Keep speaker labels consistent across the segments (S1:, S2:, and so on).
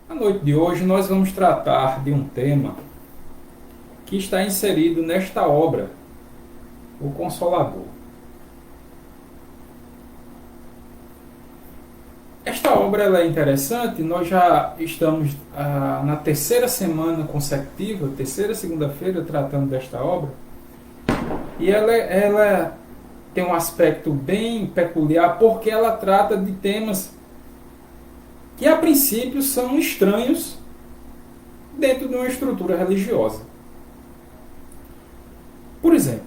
S1: Na noite de hoje nós vamos tratar de um tema que está inserido nesta obra, O Consolador. Esta obra ela é interessante, nós já estamos na terceira semana consecutiva, terceira segunda-feira, tratando desta obra, e ela tem um aspecto bem peculiar porque ela trata de temas que a princípio são estranhos dentro de uma estrutura religiosa. Por exemplo,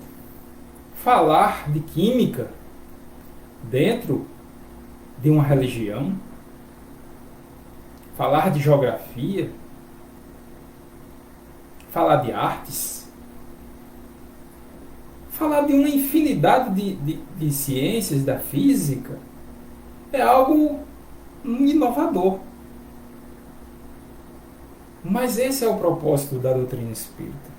S1: falar de química dentro de uma religião, falar de geografia, falar de artes, falar de uma infinidade de ciências, da física, é algo inovador. Mas esse é o propósito da doutrina espírita.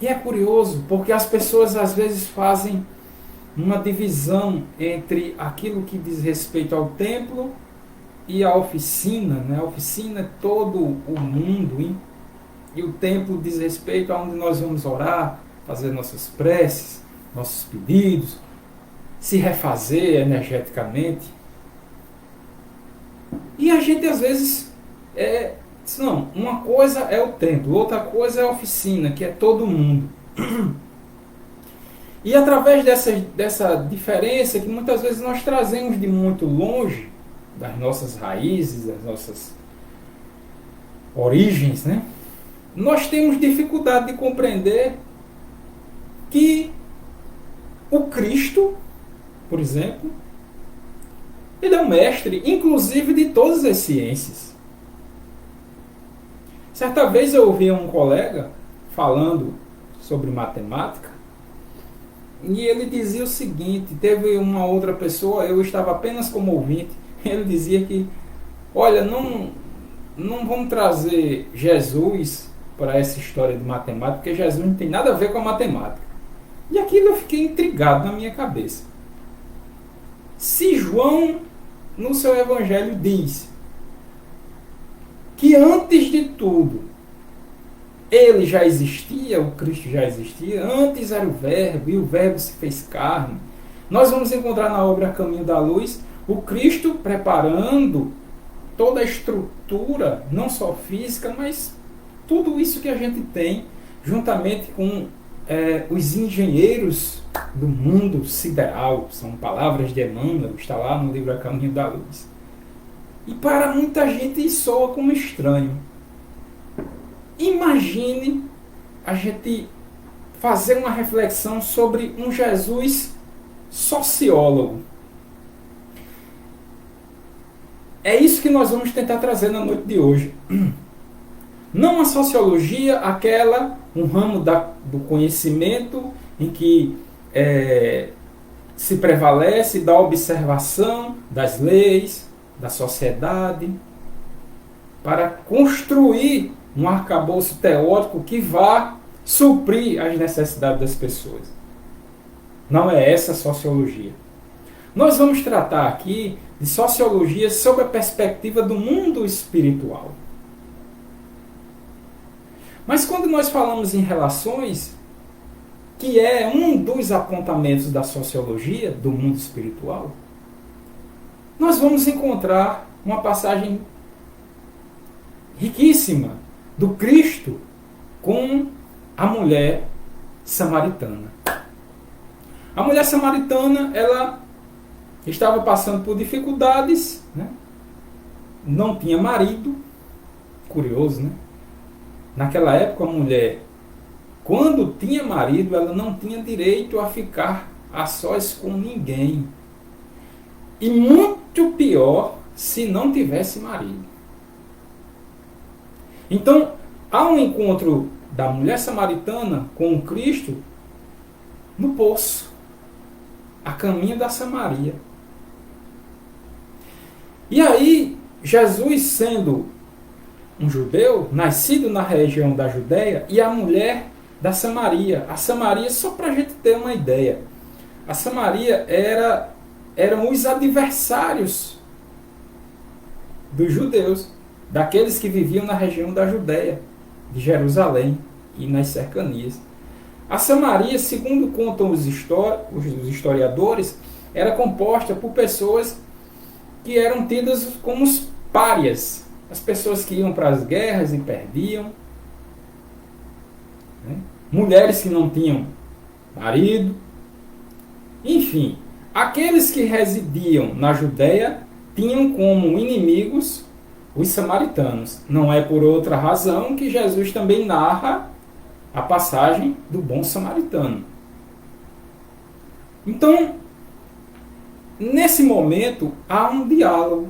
S1: E é curioso, porque as pessoas às vezes fazem uma divisão entre aquilo que diz respeito ao templo e a oficina. Né? A oficina é todo o mundo, e o templo diz respeito a onde nós vamos orar, fazer nossas preces, nossos pedidos, se refazer energeticamente. E a gente às vezes não, uma coisa é o templo, outra coisa é a oficina, que é todo mundo. E através dessa diferença que muitas vezes nós trazemos de muito longe, das nossas raízes, das nossas origens, né? Nós temos dificuldade de compreender que o Cristo, por exemplo, ele é o mestre, inclusive, de todas as ciências. Certa vez eu ouvi um colega falando sobre matemática, e ele dizia o seguinte, teve uma outra pessoa, eu estava apenas como ouvinte, ele dizia que, olha, não vamos trazer Jesus para essa história de matemática, porque Jesus não tem nada a ver com a matemática. E aquilo eu fiquei intrigado na minha cabeça. Se João, no seu evangelho, diz que antes de tudo ele já existia, o Cristo já existia, antes era o Verbo, e o Verbo se fez carne. Nós vamos encontrar na obra Caminho da Luz o Cristo preparando toda a estrutura, não só física, mas tudo isso que a gente tem, juntamente com os engenheiros do mundo sideral, são palavras de Emmanuel, está lá no livro A Caminho da Luz. E para muita gente isso soa como estranho. Imagine a gente fazer uma reflexão sobre um Jesus sociólogo. É isso que nós vamos tentar trazer na noite de hoje. Não a sociologia, um ramo do conhecimento em que se prevalece da observação das leis, da sociedade, para construir um arcabouço teórico que vá suprir as necessidades das pessoas. Não é essa a sociologia. Nós vamos tratar aqui de sociologia sob a perspectiva do mundo espiritual. Mas quando nós falamos em relações, que é um dos apontamentos da sociologia do mundo espiritual, nós vamos encontrar uma passagem riquíssima do Cristo com a mulher samaritana. A mulher samaritana, ela estava passando por dificuldades, né? Não tinha marido, curioso, né? Naquela época a mulher, quando tinha marido, ela não tinha direito a ficar a sós com ninguém. E muito pior se não tivesse marido. Então, há um encontro da mulher samaritana com o Cristo no poço, a caminho da Samaria. E aí, Jesus, sendo um judeu, nascido na região da Judéia, e a mulher da Samaria. A Samaria, só para a gente ter uma ideia, a Samaria eram os adversários dos judeus, daqueles que viviam na região da Judéia, de Jerusalém e nas cercanias. A Samaria, segundo contam os historiadores, era composta por pessoas que eram tidas como os párias, as pessoas que iam para as guerras e perdiam, né? Mulheres que não tinham marido, enfim, aqueles que residiam na Judéia tinham como inimigos os samaritanos. Não é por outra razão que Jesus também narra a passagem do bom samaritano. Então, nesse momento, há um diálogo.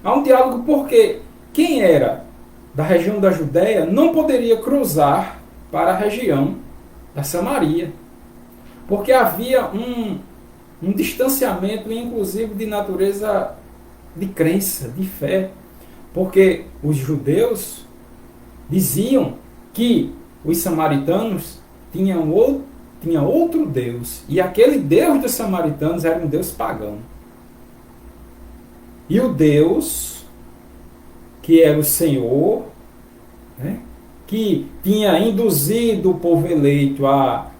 S1: Há um diálogo porque quem era da região da Judéia não poderia cruzar para a região da Samaria. Porque havia um distanciamento, inclusive, de natureza de crença, de fé. Porque os judeus diziam que os samaritanos tinham outro Deus. E aquele Deus dos samaritanos era um Deus pagão. E o Deus, que era o Senhor, né, que tinha induzido o povo eleito a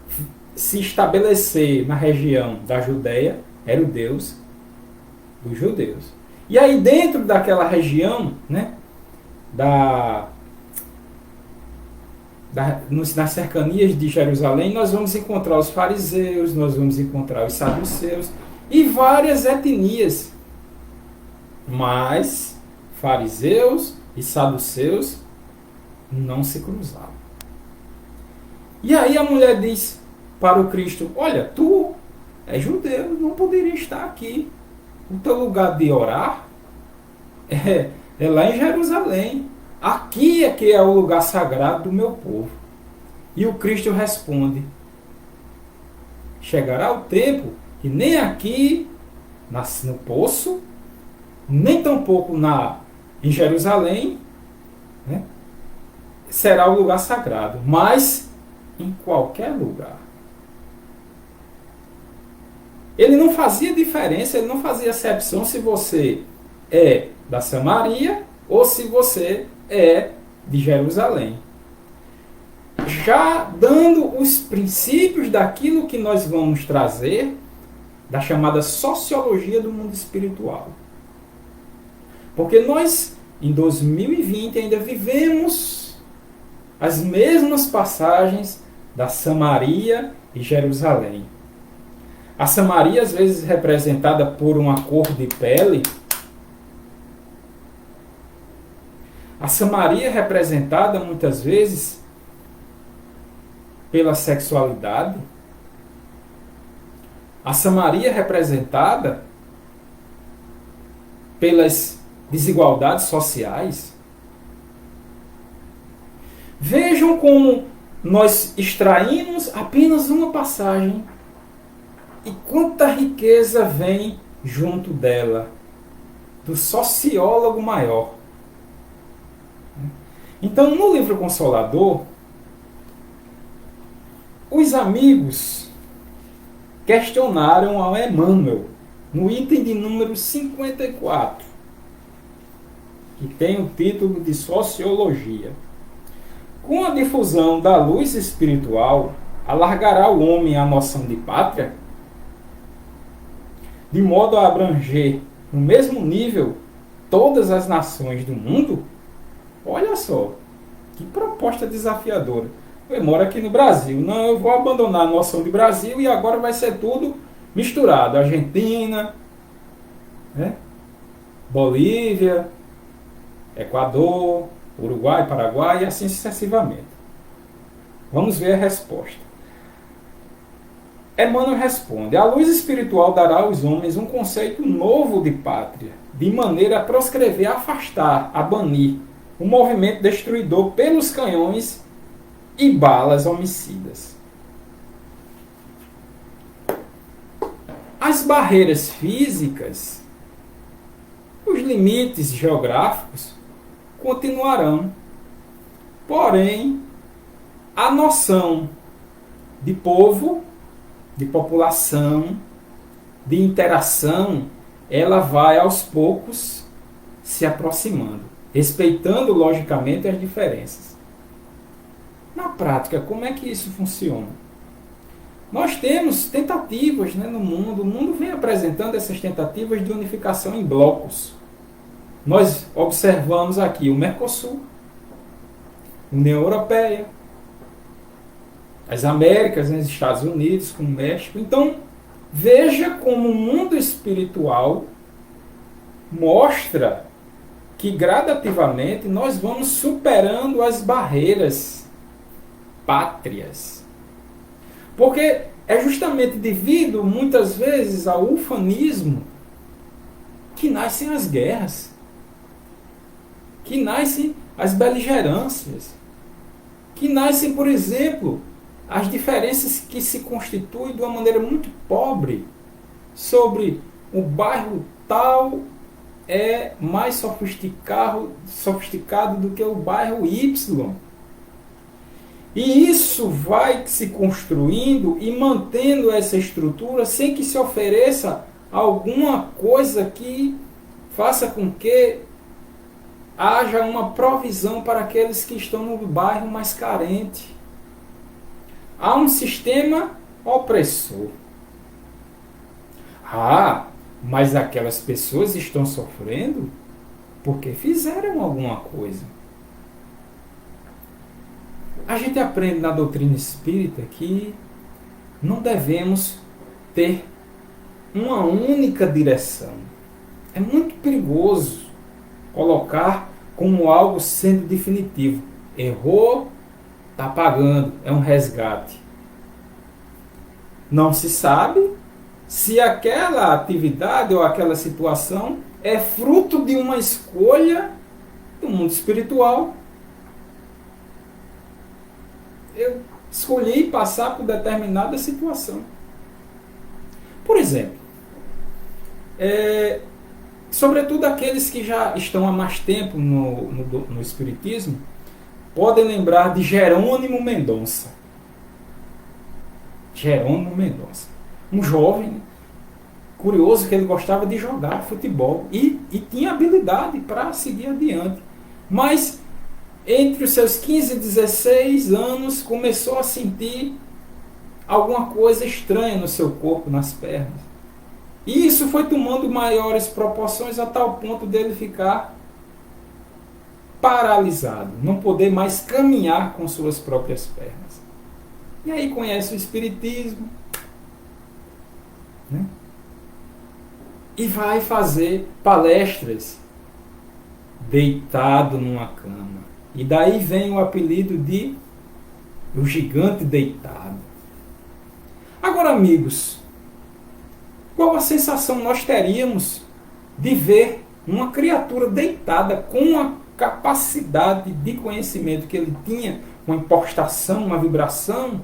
S1: se estabelecer na região da Judéia, era o Deus dos judeus. E aí dentro daquela região, né, nas cercanias de Jerusalém, nós vamos encontrar os fariseus, nós vamos encontrar os saduceus e várias etnias. Mas fariseus e saduceus não se cruzavam. E aí a mulher diz para o Cristo: olha, tu és judeu, não poderia estar aqui. O teu lugar de orar é lá em Jerusalém. Aqui é que é o lugar sagrado do meu povo. E o Cristo responde: chegará o tempo que nem aqui no poço, nem tampouco em Jerusalém, né, será o lugar sagrado, mas em qualquer lugar. Ele não fazia diferença, ele não fazia acepção se você é da Samaria ou se você é de Jerusalém. Já dando os princípios daquilo que nós vamos trazer, da chamada sociologia do mundo espiritual. Porque nós, em 2020, ainda vivemos as mesmas passagens da Samaria e Jerusalém. A Samaria, às vezes, representada por uma cor de pele. A Samaria é representada, muitas vezes, pela sexualidade. A Samaria é representada pelas desigualdades sociais. Vejam como nós extraímos apenas uma passagem e quanta riqueza vem junto dela, do sociólogo maior. Então, no livro Consolador, os amigos questionaram ao Emmanuel, no item de número 54, que tem o título de Sociologia. Com a difusão da luz espiritual, alargará o homem a noção de pátria, de modo a abranger no mesmo nível todas as nações do mundo? Olha só, que proposta desafiadora. Eu moro aqui no Brasil, não, eu vou abandonar a noção de Brasil e agora vai ser tudo misturado. Argentina, né? Bolívia, Equador, Uruguai, Paraguai e assim sucessivamente. Vamos ver a resposta. Emmanuel responde: a luz espiritual dará aos homens um conceito novo de pátria, de maneira a proscrever, a afastar, a banir o movimento destruidor pelos canhões e balas homicidas. As barreiras físicas, os limites geográficos continuarão. Porém, a noção de povo, de população, de interação, ela vai aos poucos se aproximando, respeitando logicamente as diferenças. Na prática, como é que isso funciona? Nós temos tentativas, né, no mundo. O mundo vem apresentando essas tentativas de unificação em blocos. Nós observamos aqui o Mercosul, União Europeia, as Américas, os Estados Unidos, com o México. Então, veja como o mundo espiritual mostra que gradativamente nós vamos superando as barreiras pátrias. Porque é justamente devido, muitas vezes, ao ufanismo que nascem as guerras, que nascem as beligerâncias, que nascem, por exemplo, as diferenças que se constituem de uma maneira muito pobre sobre o bairro tal é mais sofisticado do que o bairro Y. E isso vai se construindo e mantendo essa estrutura sem que se ofereça alguma coisa que faça com que haja uma provisão para aqueles que estão no bairro mais carente. Há um sistema opressor. Mas aquelas pessoas estão sofrendo porque fizeram alguma coisa. A gente aprende na doutrina espírita que não devemos ter uma única direção. É muito perigoso colocar como algo sendo definitivo. Errou, está pagando, é um resgate. Não se sabe se aquela atividade ou aquela situação é fruto de uma escolha do mundo espiritual. Eu escolhi passar por determinada situação. Por exemplo, sobretudo aqueles que já estão há mais tempo no Espiritismo, podem lembrar de Jerônimo Mendonça. Jerônimo Mendonça. Um jovem curioso que ele gostava de jogar futebol e tinha habilidade para seguir adiante. Mas entre os seus 15 e 16 anos começou a sentir alguma coisa estranha no seu corpo, nas pernas. E isso foi tomando maiores proporções a tal ponto dele ficar paralisado, não poder mais caminhar com suas próprias pernas. E aí conhece o Espiritismo, né? E vai fazer palestras deitado numa cama. E daí vem o apelido de o gigante deitado. Agora, amigos, qual a sensação nós teríamos de ver uma criatura deitada com a capacidade de conhecimento que ele tinha, uma impostação, uma vibração,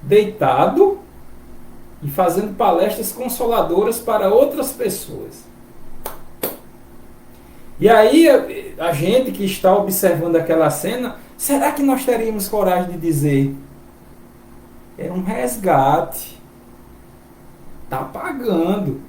S1: deitado e fazendo palestras consoladoras para outras pessoas? E aí a gente que está observando aquela cena, será que nós teríamos coragem de dizer: é um resgate, está pagando?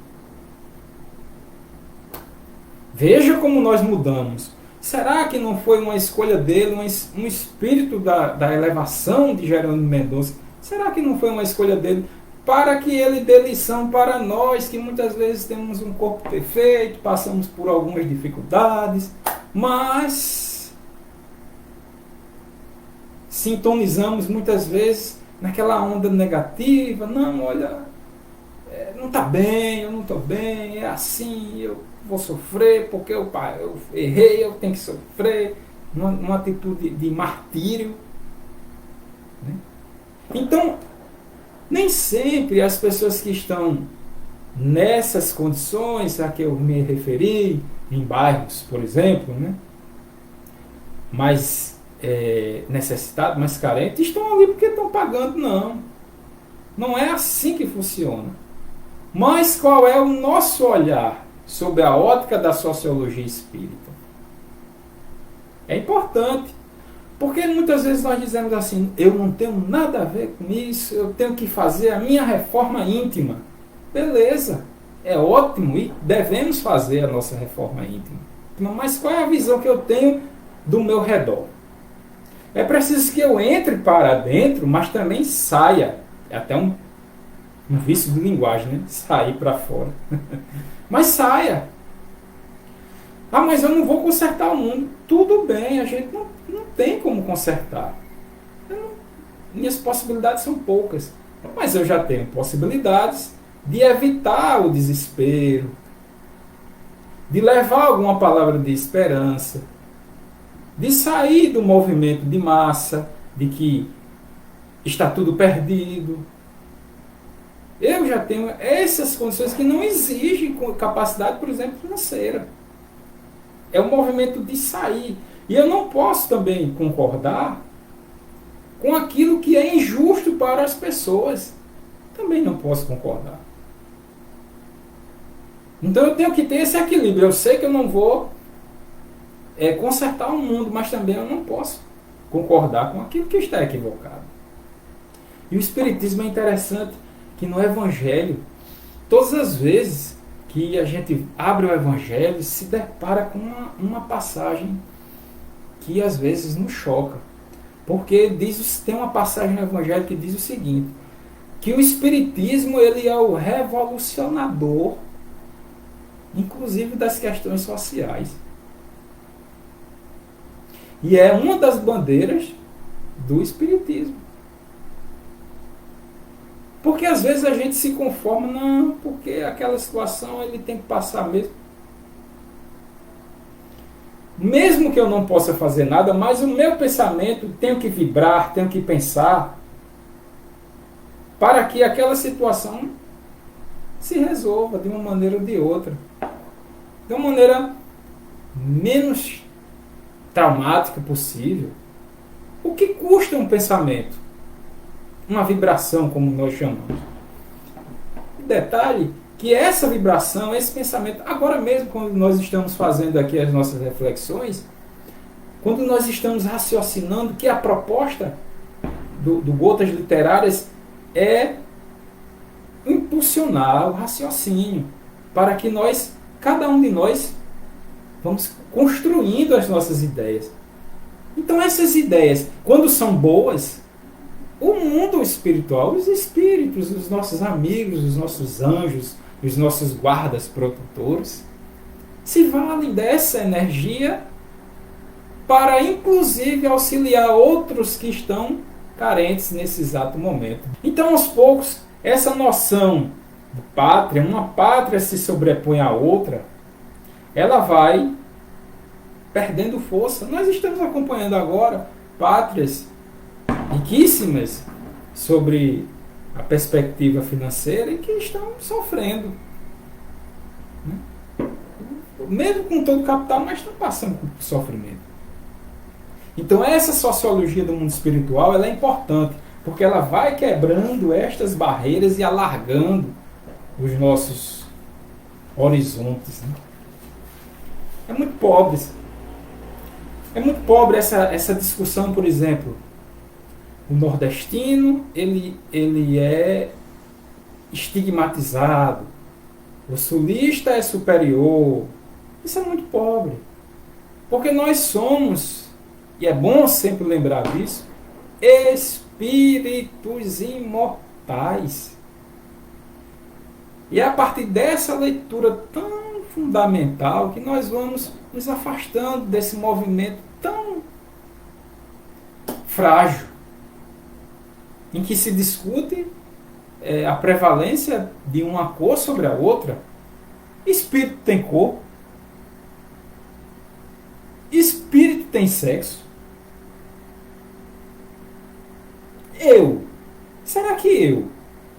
S1: Veja como nós mudamos. Será que não foi uma escolha dele, um espírito da elevação de Jerônimo Mendonça? Será que não foi uma escolha dele para que ele dê lição para nós, que muitas vezes temos um corpo perfeito, passamos por algumas dificuldades, mas sintonizamos muitas vezes naquela onda negativa? Não, olha, não está bem, eu não estou bem, é assim, eu vou sofrer porque eu errei, eu tenho que sofrer, numa atitude de martírio, né? Então, nem sempre as pessoas que estão nessas condições a que eu me referi, em bairros, por exemplo, né, mais necessitados, mais carentes, estão ali porque estão pagando. Não. Não é assim que funciona. Mas qual é o nosso olhar sobre a ótica da sociologia espírita? É importante. Porque muitas vezes nós dizemos assim: eu não tenho nada a ver com isso, eu tenho que fazer a minha reforma íntima. Beleza, é ótimo e devemos fazer a nossa reforma íntima. vítima, mas qual é a visão que eu tenho do meu redor? É preciso que eu entre para dentro, mas também saia. É até um vício de linguagem, né? Sair para fora. Mas saia. Ah, mas eu não vou consertar o mundo. Tudo bem, a gente não tem como consertar. Minhas possibilidades são poucas. Mas eu já tenho possibilidades de evitar o desespero, de levar alguma palavra de esperança, de sair do movimento de massa, de que está tudo perdido. Eu já tenho essas condições que não exigem capacidade, por exemplo, financeira. É um movimento de sair. E eu não posso também concordar com aquilo que é injusto para as pessoas. Também não posso concordar. Então eu tenho que ter esse equilíbrio. Eu sei que eu não vou consertar o mundo, mas também eu não posso concordar com aquilo que está equivocado. E o Espiritismo é interessante que no Evangelho, todas as vezes que a gente abre o Evangelho, se depara com uma passagem que às vezes nos choca. Porque tem uma passagem no Evangelho que diz o seguinte, que o Espiritismo ele é o revolucionador, inclusive das questões sociais. E é uma das bandeiras do Espiritismo. Porque às vezes a gente se conforma, não, porque aquela situação ele tem que passar mesmo. Mesmo que eu não possa fazer nada, mas o meu pensamento tenho que vibrar, tenho que pensar para que aquela situação se resolva de uma maneira ou de outra. De uma maneira menos traumática possível. O que custa um pensamento? Uma vibração, como nós chamamos. Detalhe que essa vibração, esse pensamento, agora mesmo quando nós estamos fazendo aqui as nossas reflexões, quando nós estamos raciocinando, que a proposta do Gotas Literárias é impulsionar o raciocínio, para que nós, cada um de nós, vamos construindo as nossas ideias. Então essas ideias, quando são boas, o mundo espiritual, os espíritos, os nossos amigos, os nossos anjos, os nossos guardas protetores, se valem dessa energia para, inclusive, auxiliar outros que estão carentes nesse exato momento. Então, aos poucos, essa noção de pátria, uma pátria se sobrepõe à outra, ela vai perdendo força. Nós estamos acompanhando agora pátrias riquíssimas sobre a perspectiva financeira e que estão sofrendo. Mesmo com todo o capital, mas estão passando por sofrimento. Então essa sociologia do mundo espiritual ela é importante, porque ela vai quebrando estas barreiras e alargando os nossos horizontes. É muito pobre. É muito pobre essa discussão, por exemplo. O nordestino, ele é estigmatizado. O sulista é superior. Isso é muito pobre. Porque nós somos, e é bom sempre lembrar disso, espíritos imortais. E é a partir dessa leitura tão fundamental que nós vamos nos afastando desse movimento tão frágil, em que se discute a prevalência de uma cor sobre a outra. Espírito tem cor. Espírito tem sexo. Será que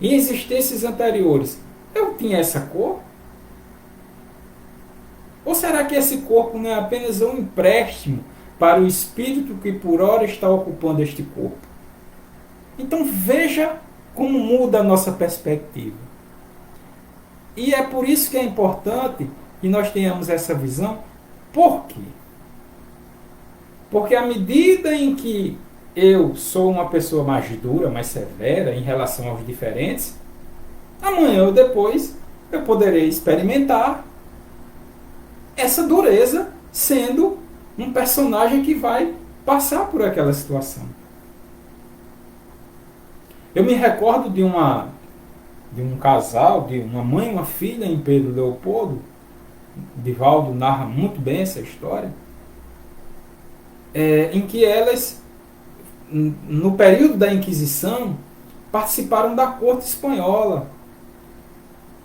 S1: em existências anteriores, eu tinha essa cor? Ou será que esse corpo não é apenas um empréstimo para o espírito que por hora está ocupando este corpo? Então veja como muda a nossa perspectiva. E é por isso que é importante que nós tenhamos essa visão. Por quê? Porque à medida em que eu sou uma pessoa mais dura, mais severa em relação aos diferentes, amanhã ou depois eu poderei experimentar essa dureza sendo um personagem que vai passar por aquela situação. Eu me recordo de um casal, de uma mãe e uma filha em Pedro Leopoldo. Divaldo narra muito bem essa história, em que elas, no período da Inquisição, participaram da corte espanhola,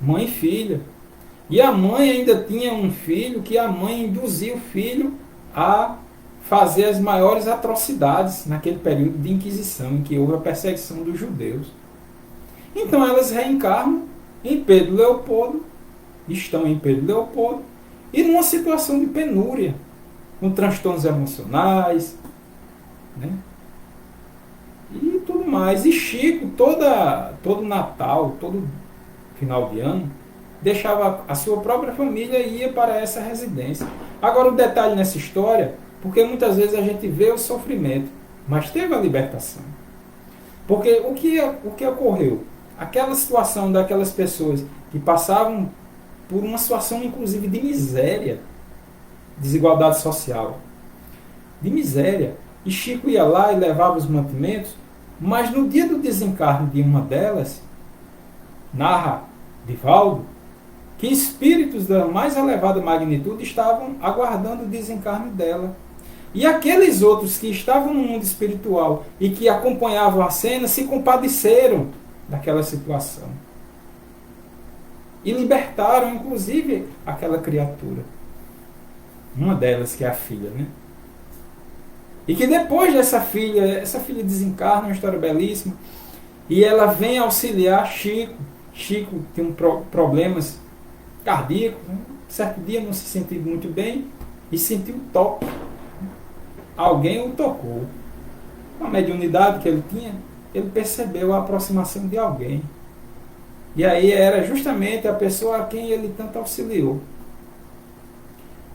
S1: mãe e filha. E a mãe ainda tinha um filho que a mãe induzia o filho a fazer as maiores atrocidades naquele período de Inquisição, em que houve a perseguição dos judeus. Então elas reencarnam em Pedro Leopoldo, estão em Pedro Leopoldo, e numa situação de penúria, com transtornos emocionais, né? E tudo mais. E Chico, todo Natal, todo final de ano, deixava a sua própria família e ia para essa residência. Agora o detalhe nessa história, porque muitas vezes a gente vê o sofrimento, mas teve a libertação. Porque o que ocorreu? Aquela situação daquelas pessoas que passavam por uma situação inclusive de miséria, desigualdade social, de miséria. E Chico ia lá e levava os mantimentos, mas no dia do desencarne de uma delas, narra Divaldo, que espíritos da mais elevada magnitude estavam aguardando o desencarne dela. E aqueles outros que estavam no mundo espiritual e que acompanhavam a cena se compadeceram daquela situação. E libertaram, inclusive, aquela criatura. Uma delas, que é a filha, né? E que depois dessa filha, essa filha desencarna, uma história belíssima, e ela vem auxiliar Chico. Chico tem problemas cardíacos, né? Certo dia não se sentiu muito bem e sentiu um toque. Alguém o tocou. Com a mediunidade que ele tinha, ele percebeu a aproximação de alguém. E aí era justamente a pessoa a quem ele tanto auxiliou.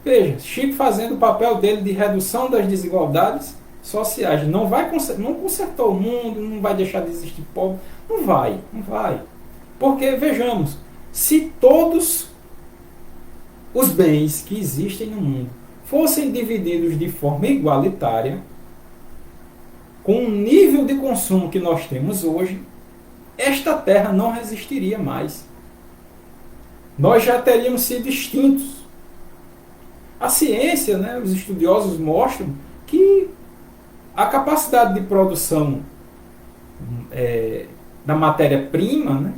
S1: Veja, Chico fazendo o papel dele de redução das desigualdades sociais. Não consertou o mundo, não vai deixar de existir pobre. Não vai. Porque, vejamos, se todos os bens que existem no mundo fossem divididos de forma igualitária, com o nível de consumo que nós temos hoje, esta terra não resistiria mais. Nós já teríamos sido extintos. A ciência, né, os estudiosos mostram que a capacidade de produção da matéria-prima, né,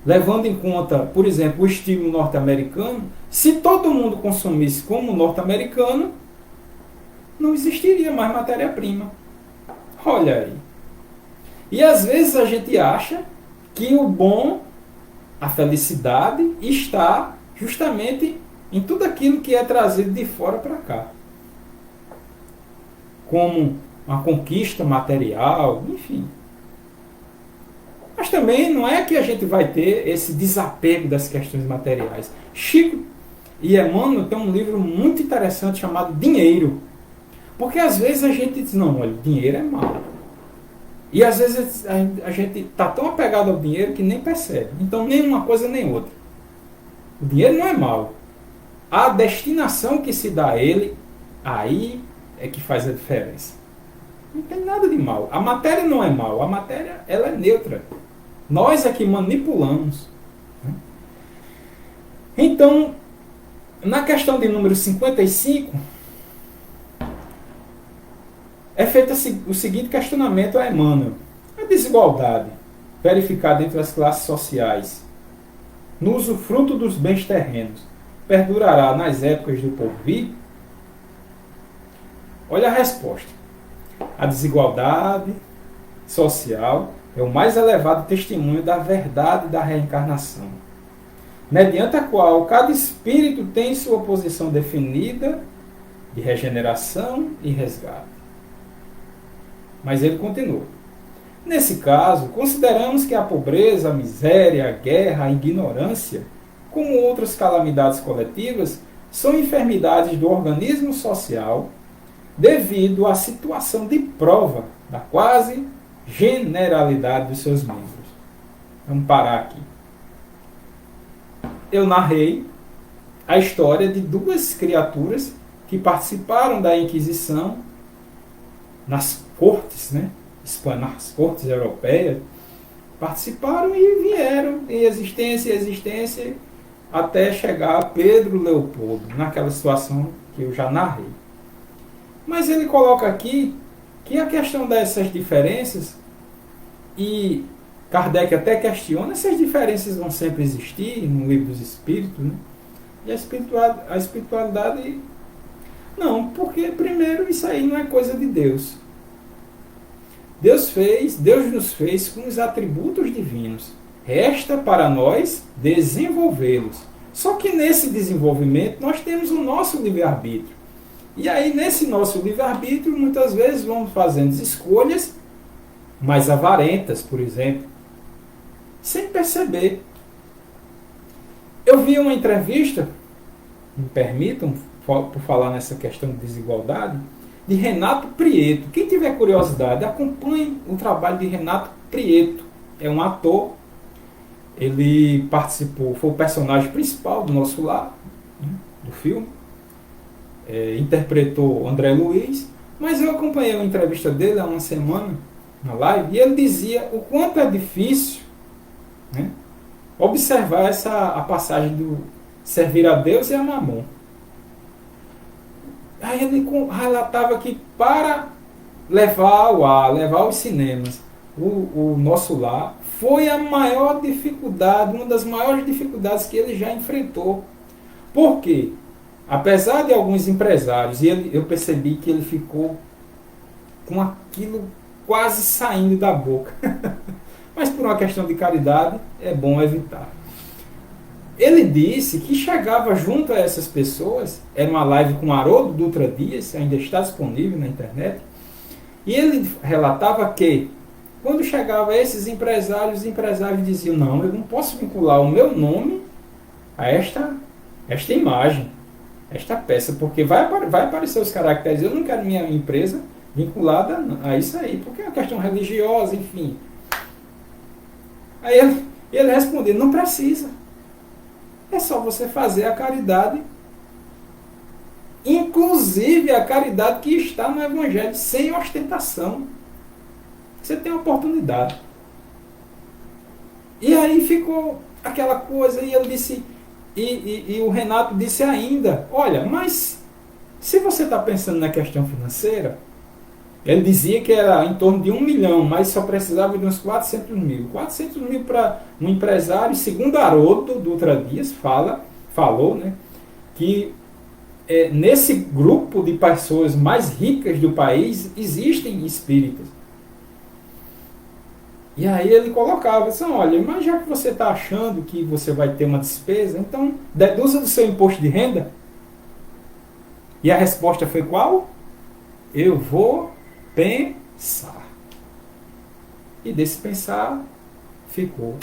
S1: levando em conta, por exemplo, o estilo norte-americano, se todo mundo consumisse como o norte-americano, não existiria mais matéria-prima. Olha aí. E às vezes a gente acha que o bom, a felicidade, está justamente em tudo aquilo que é trazido de fora para cá. Como uma conquista material, enfim. Mas também não é que a gente vai ter esse desapego das questões materiais. Chico e Emmanuel têm um livro muito interessante chamado Dinheiro. Porque às vezes a gente diz, não, olha, dinheiro é mau. E às vezes a gente está tão apegado ao dinheiro que nem percebe. Então nem uma coisa nem outra. O dinheiro não é mau. A destinação que se dá a ele, aí é que faz a diferença. Não tem nada de mal. A matéria não é mal. A matéria ela é neutra. Nós é que manipulamos. Então, na questão de número 55, é feito o seguinte questionamento a Emmanuel. A desigualdade verificada entre as classes sociais no usufruto dos bens terrenos perdurará nas épocas do porvir? Olha a resposta. A desigualdade social é o mais elevado testemunho da verdade da reencarnação, mediante a qual cada espírito tem sua posição definida de regeneração e resgate. Mas ele continua. Nesse caso, consideramos que a pobreza, a miséria, a guerra, a ignorância, como outras calamidades coletivas, são enfermidades do organismo social devido à situação de prova da quase generalidade dos seus membros. Vamos parar aqui. Eu narrei a história de duas criaturas que participaram da Inquisição nas cortes, né? Nas cortes europeias, participaram e vieram em existência, até chegar a Pedro Leopoldo, naquela situação que eu já narrei. Mas ele coloca aqui que a questão dessas diferenças, e Kardec até questiona, essas diferenças vão sempre existir no Livro dos Espíritos, né? E a espiritualidade, não, porque primeiro isso aí não é coisa de Deus. Deus nos fez com os atributos divinos. Resta para nós desenvolvê-los. Só que nesse desenvolvimento nós temos o nosso livre-arbítrio. E aí nesse nosso livre-arbítrio muitas vezes vamos fazendo escolhas mais avarentas, por exemplo, sem perceber. Eu vi uma entrevista, me permitam, por falar nessa questão de desigualdade, de Renato Prieto. Quem tiver curiosidade, acompanhe o trabalho de Renato Prieto. É um ator, ele participou, foi o personagem principal do Nosso Lar, né, do filme, interpretou André Luiz, mas eu acompanhei uma entrevista dele há uma semana, na live, e ele dizia o quanto é difícil, né, observar a passagem do servir a Deus e a Mamon. Aí ele relatava que para levar ao ar, levar aos cinemas o Nosso Lar, foi a maior dificuldade, uma das maiores dificuldades que ele já enfrentou. Por quê? Apesar de alguns empresários, e eu percebi que ele ficou com aquilo quase saindo da boca. Mas por uma questão de caridade, é bom evitar. Ele disse que chegava junto a essas pessoas, era uma live com Haroldo Dutra Dias, ainda está disponível na internet, e ele relatava que, quando chegava a esses empresários, os empresários diziam, não, eu não posso vincular o meu nome a esta imagem, esta peça, porque vai aparecer os caracteres, eu não quero minha empresa vinculada a isso aí, porque é uma questão religiosa, enfim. Aí ele respondeu, não precisa. É só você fazer a caridade, inclusive a caridade que está no Evangelho, sem ostentação. Você tem oportunidade. E aí ficou aquela coisa, e ele disse, e o Renato disse ainda, olha, mas se você está pensando na questão financeira, ele dizia que era em torno de 1 milhão, mas só precisava de uns 400 mil. 400 mil para um empresário, segundo Haroldo Dutra Dias falou, né, que nesse grupo de pessoas mais ricas do país existem espíritas. E aí ele colocava assim, olha, mas já que você está achando que você vai ter uma despesa, então deduza do seu imposto de renda. E a resposta foi qual? Eu vou pensar. E desse pensar ficou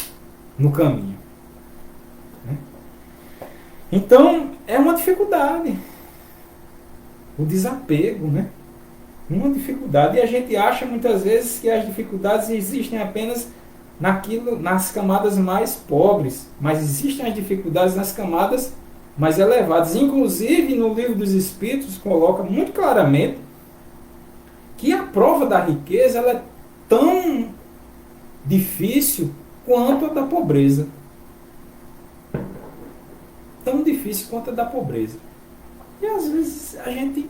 S1: no caminho. Né? Então é uma dificuldade. O desapego, né? Uma dificuldade. E a gente acha muitas vezes que as dificuldades existem apenas nas camadas mais pobres. Mas existem as dificuldades nas camadas mais elevadas. Inclusive no Livro dos Espíritos coloca muito claramente que a prova da riqueza ela é tão difícil quanto a da pobreza. Tão difícil quanto a da pobreza. E às vezes a gente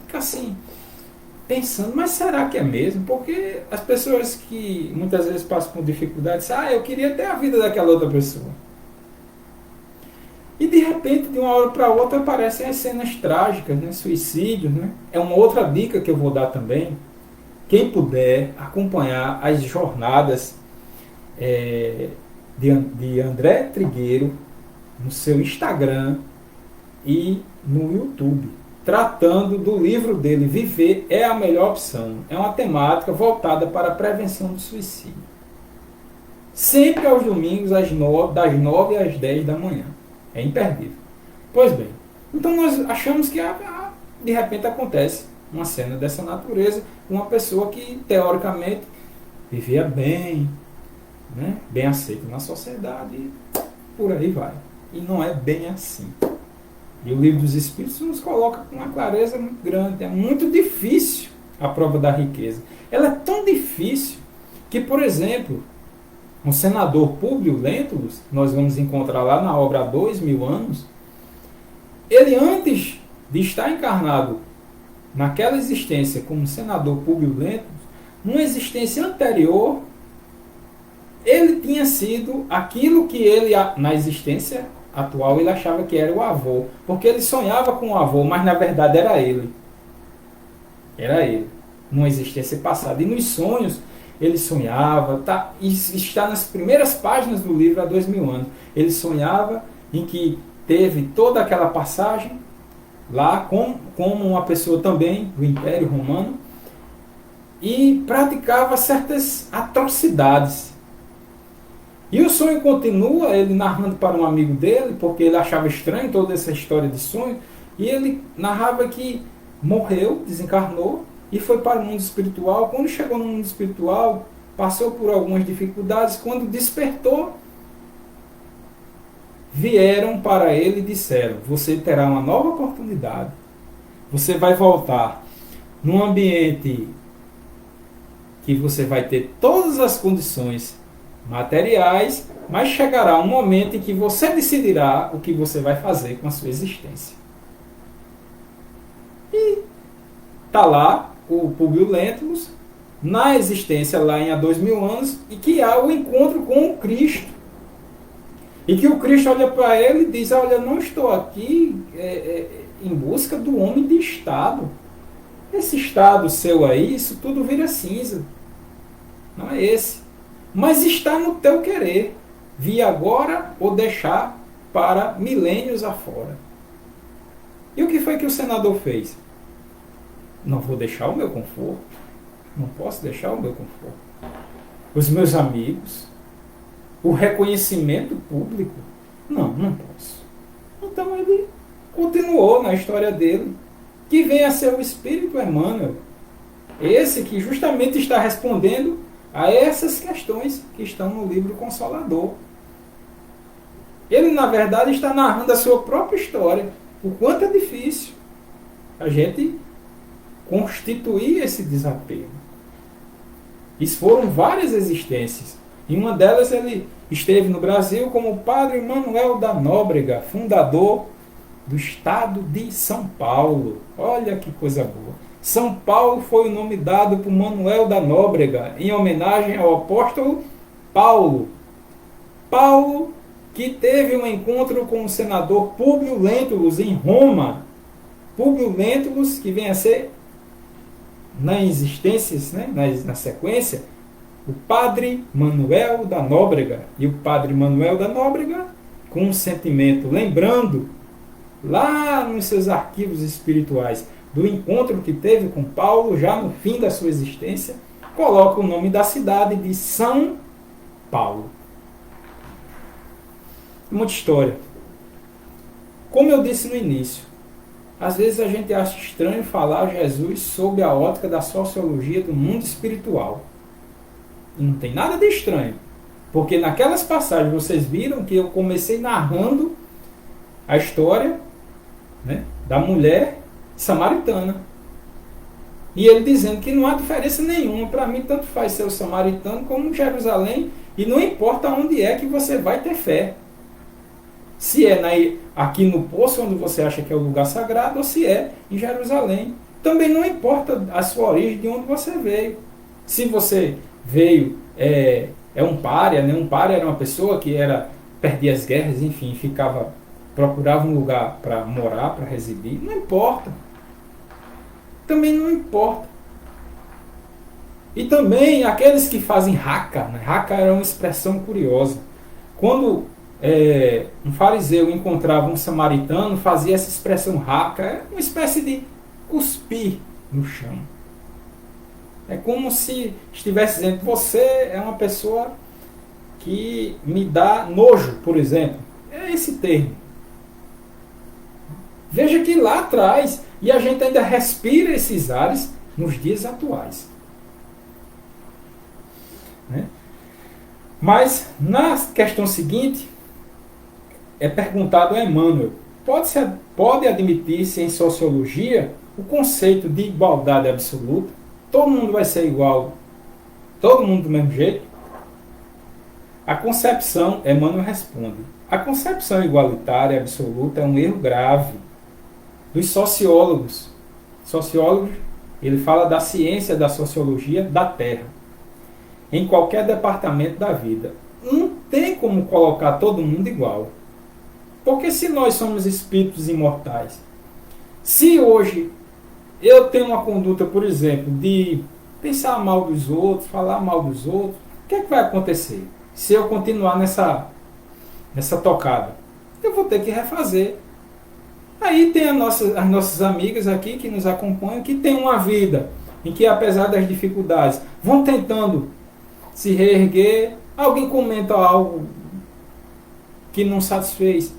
S1: fica assim, pensando, mas será que é mesmo? Porque as pessoas que muitas vezes passam por dificuldades, eu queria ter a vida daquela outra pessoa. E de repente, de uma hora para outra, aparecem as cenas trágicas, né? Suicídios, né? É uma outra dica que eu vou dar também. Quem puder acompanhar as jornadas de André Trigueiro no seu Instagram e no YouTube, tratando do livro dele, Viver é a Melhor Opção. É uma temática voltada para a prevenção do suicídio. Sempre aos domingos, das 9 às 10 da manhã. É imperdível. Pois bem, então nós achamos que de repente acontece uma cena dessa natureza, uma pessoa que teoricamente vivia bem, né, bem aceita na sociedade, e por aí vai. E não é bem assim. E o Livro dos Espíritos nos coloca com uma clareza muito grande. É muito difícil a prova da riqueza. Ela é tão difícil que, por exemplo, um senador Públio Lentulus, nós vamos encontrar lá na obra Há 2000 anos, ele antes de estar encarnado naquela existência como senador Públio Lentulus, numa existência anterior, ele tinha sido aquilo que ele, na existência atual, ele achava que era o avô. Porque ele sonhava com o avô, mas na verdade era ele. Era ele. Numa existência passada. E nos sonhos, ele sonhava, tá, e está nas primeiras páginas do livro Há 2000 anos. Ele sonhava em que teve toda aquela passagem lá como uma pessoa também do Império Romano e praticava certas atrocidades. E o sonho continua, ele narrando para um amigo dele, porque ele achava estranho toda essa história de sonho, e ele narrava que morreu, desencarnou, e foi para o mundo espiritual. Quando chegou no mundo espiritual, passou por algumas dificuldades, quando despertou, vieram para ele e disseram: você terá uma nova oportunidade, você vai voltar num ambiente que você vai ter todas as condições materiais, mas chegará um momento em que você decidirá o que você vai fazer com a sua existência. E está lá o Públio Lentulus, na existência lá em Há 2000 anos, e que há o encontro com o Cristo. E que o Cristo olha para ele e diz: olha, eu não estou aqui em busca do homem de Estado. Esse Estado seu aí, isso tudo vira cinza. Não é esse. Mas está no teu querer, vir agora ou deixar para milênios afora. E o que foi que o senador fez? Não vou deixar o meu conforto. Não posso deixar o meu conforto. Os meus amigos, o reconhecimento público, não posso. Então ele continuou na história dele, que vem a ser o Espírito Emmanuel, esse que justamente está respondendo a essas questões que estão no livro Consolador. Ele, na verdade, está narrando a sua própria história, o quanto é difícil a gente constituir esse desapego. Isso foram várias existências. Em uma delas ele esteve no Brasil como Padre Manuel da Nóbrega, fundador do estado de São Paulo. Olha que coisa boa. São Paulo foi o nome dado por Manuel da Nóbrega, em homenagem ao apóstolo Paulo. Paulo, que teve um encontro com o senador Públio Lentulus em Roma. Públio Lentulus, que vem a ser, nas existências, né, na sequência, o Padre Manuel da Nóbrega. E o Padre Manuel da Nóbrega, com um sentimento, lembrando, lá nos seus arquivos espirituais, do encontro que teve com Paulo, já no fim da sua existência, coloca o nome da cidade de São Paulo. Muita história. Como eu disse no início, às vezes a gente acha estranho falar Jesus sob a ótica da sociologia do mundo espiritual. E não tem nada de estranho. Porque naquelas passagens vocês viram que eu comecei narrando a história, né, da mulher samaritana. E ele dizendo que não há diferença nenhuma. Para mim, tanto faz ser o samaritano como Jerusalém. E não importa onde é que você vai ter fé. Se é aqui no poço, onde você acha que é o lugar sagrado, ou se é em Jerusalém. Também não importa a sua origem, de onde você veio. Se você veio, é um pária, né? Um pária era uma pessoa que perdia as guerras, enfim, procurava um lugar para morar, para residir. Não importa. Também não importa. E também aqueles que fazem raca. Né? Raca era uma expressão curiosa. Quando um fariseu encontrava um samaritano, fazia essa expressão raca, é uma espécie de cuspir no chão. É como se estivesse dizendo: você é uma pessoa que me dá nojo, por exemplo. É esse termo. Veja que lá atrás, e a gente ainda respira esses ares nos dias atuais. Né? Mas, na questão seguinte, é perguntado a Emmanuel: pode admitir-se em sociologia o conceito de igualdade absoluta? Todo mundo vai ser igual, todo mundo do mesmo jeito? A concepção, Emmanuel responde, a concepção igualitária absoluta é um erro grave dos sociólogos. Sociólogos, ele fala da ciência da sociologia da Terra, em qualquer departamento da vida. Não tem como colocar todo mundo igual. Porque se nós somos espíritos imortais, se hoje eu tenho uma conduta, por exemplo, de pensar mal dos outros, falar mal dos outros, o que é que vai acontecer? Se eu continuar nessa tocada, eu vou ter que refazer. Aí tem as nossas amigas aqui que nos acompanham, que tem uma vida em que, apesar das dificuldades, vão tentando se reerguer. Alguém comenta algo que não satisfez,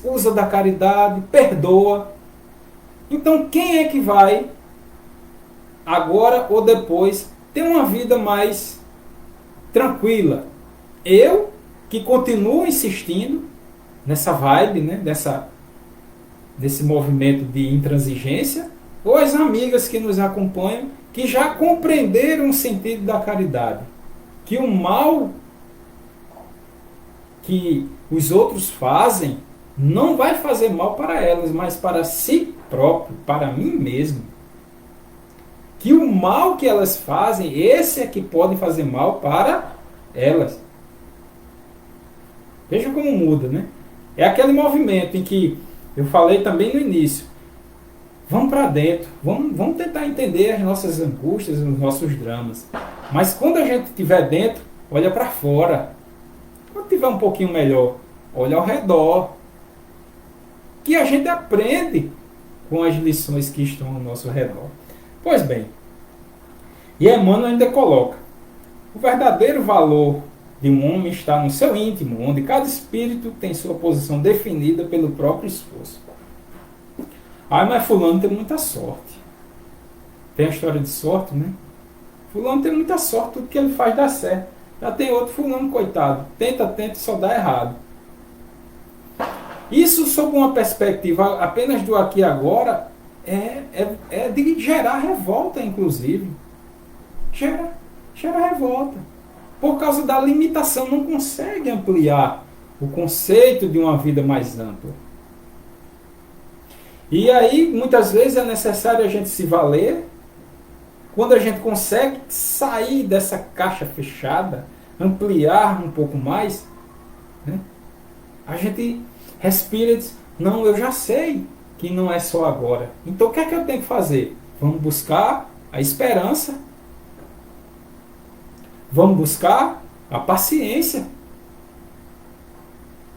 S1: usa da caridade, perdoa. Então quem é que vai, agora ou depois, ter uma vida mais tranquila? Eu, que continuo insistindo nessa vibe, né, desse movimento de intransigência, ou as amigas que nos acompanham, que já compreenderam o sentido da caridade, que o mal que os outros fazem não vai fazer mal para elas, mas para si próprio, para mim mesmo. Que o mal que elas fazem, esse é que pode fazer mal para elas. Veja como muda, né? É aquele movimento em que eu falei também no início. Vamos para dentro, vamos tentar entender as nossas angústias, os nossos dramas. Mas quando a gente estiver dentro, olha para fora. Quando estiver um pouquinho melhor, olha ao redor. Que a gente aprende com as lições que estão ao nosso redor. Pois bem, e Emmanuel ainda coloca: o verdadeiro valor de um homem está no seu íntimo, onde cada espírito tem sua posição definida pelo próprio esforço. Ah, mas fulano tem muita sorte. Tem a história de sorte, né? Fulano tem muita sorte, tudo que ele faz dá certo. Já tem outro fulano, coitado. Tenta, só dá errado. Isso, sob uma perspectiva apenas do aqui e agora, é de gerar revolta, inclusive. Gera revolta. Por causa da limitação, não consegue ampliar o conceito de uma vida mais ampla. E aí, muitas vezes, é necessário a gente se valer. Quando a gente consegue sair dessa caixa fechada, ampliar um pouco mais, né? A gente respira e diz: não, eu já sei que não é só agora. Então o que é que eu tenho que fazer? Vamos buscar a esperança. Vamos buscar a paciência.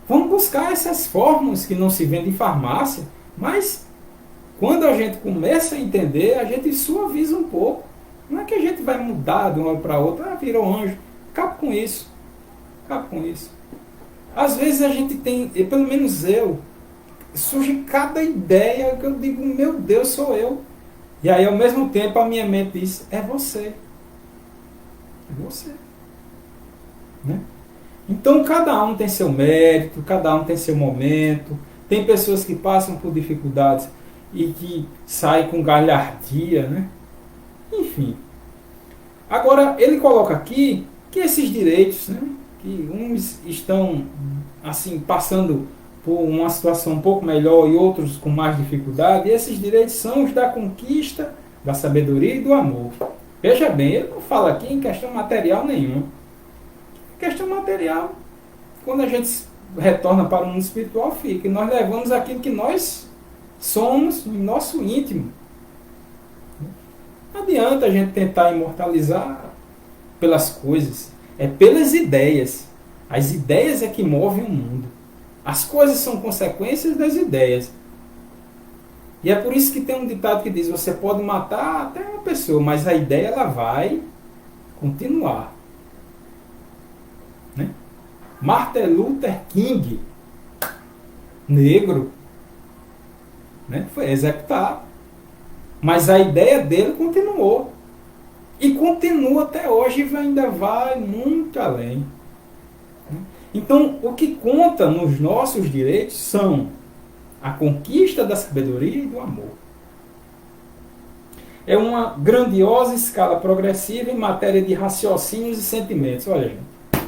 S1: Vamos buscar essas fórmulas que não se vendem em farmácia. Mas quando a gente começa a entender, a gente suaviza um pouco. Não é que a gente vai mudar de uma hora para outra, virou anjo. Acaba com isso. Às vezes a gente tem, pelo menos eu, surge cada ideia que eu digo: meu Deus, sou eu. E aí, ao mesmo tempo, a minha mente diz: é você. É você. Né? Então, cada um tem seu mérito, cada um tem seu momento. Tem pessoas que passam por dificuldades e que saem com galhardia, né? Enfim. Agora, ele coloca aqui que esses direitos, né, que uns estão assim passando por uma situação um pouco melhor e outros com mais dificuldade, e esses direitos são os da conquista, da sabedoria e do amor. Veja bem, ele não fala aqui em questão material nenhuma. Questão material, quando a gente retorna para o mundo espiritual, fica. E nós levamos aquilo que nós somos no nosso íntimo. Não adianta a gente tentar imortalizar pelas coisas. É pelas ideias. As ideias é que movem o mundo. As coisas são consequências das ideias. E é por isso que tem um ditado que diz: você pode matar até uma pessoa, mas a ideia ela vai continuar. Né? Martin Luther King, negro, né, foi executado. Mas a ideia dele continuou. E continua até hoje e ainda vai muito além. Então, o que conta nos nossos direitos são A conquista da sabedoria e do amor. É uma grandiosa escala progressiva em matéria de raciocínios e sentimentos. Olha, gente.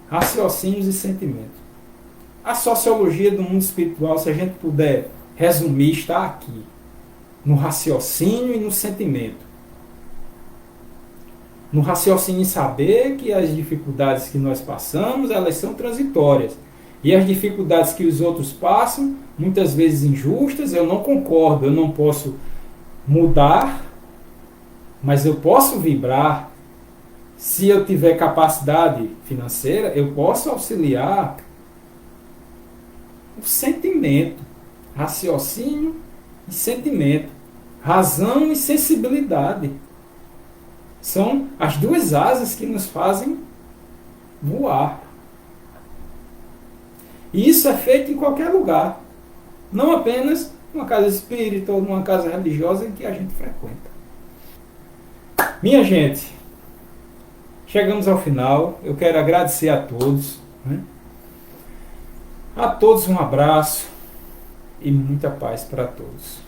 S1: Raciocínios e sentimentos. A sociologia do mundo espiritual, se a gente puder resumir, está aqui. No raciocínio e no sentimento. No raciocínio em saber que as dificuldades que nós passamos, elas são transitórias. E as dificuldades que os outros passam, muitas vezes injustas, eu não concordo, eu não posso mudar, mas eu posso vibrar. Se eu tiver capacidade financeira, eu posso auxiliar. O sentimento, raciocínio e sentimento, razão e sensibilidade. São as duas asas que nos fazem voar. E isso é feito em qualquer lugar. Não apenas numa casa espírita ou numa casa religiosa em que a gente frequenta. Minha gente, chegamos ao final. Eu quero agradecer a todos. Né? A todos um abraço e muita paz para todos.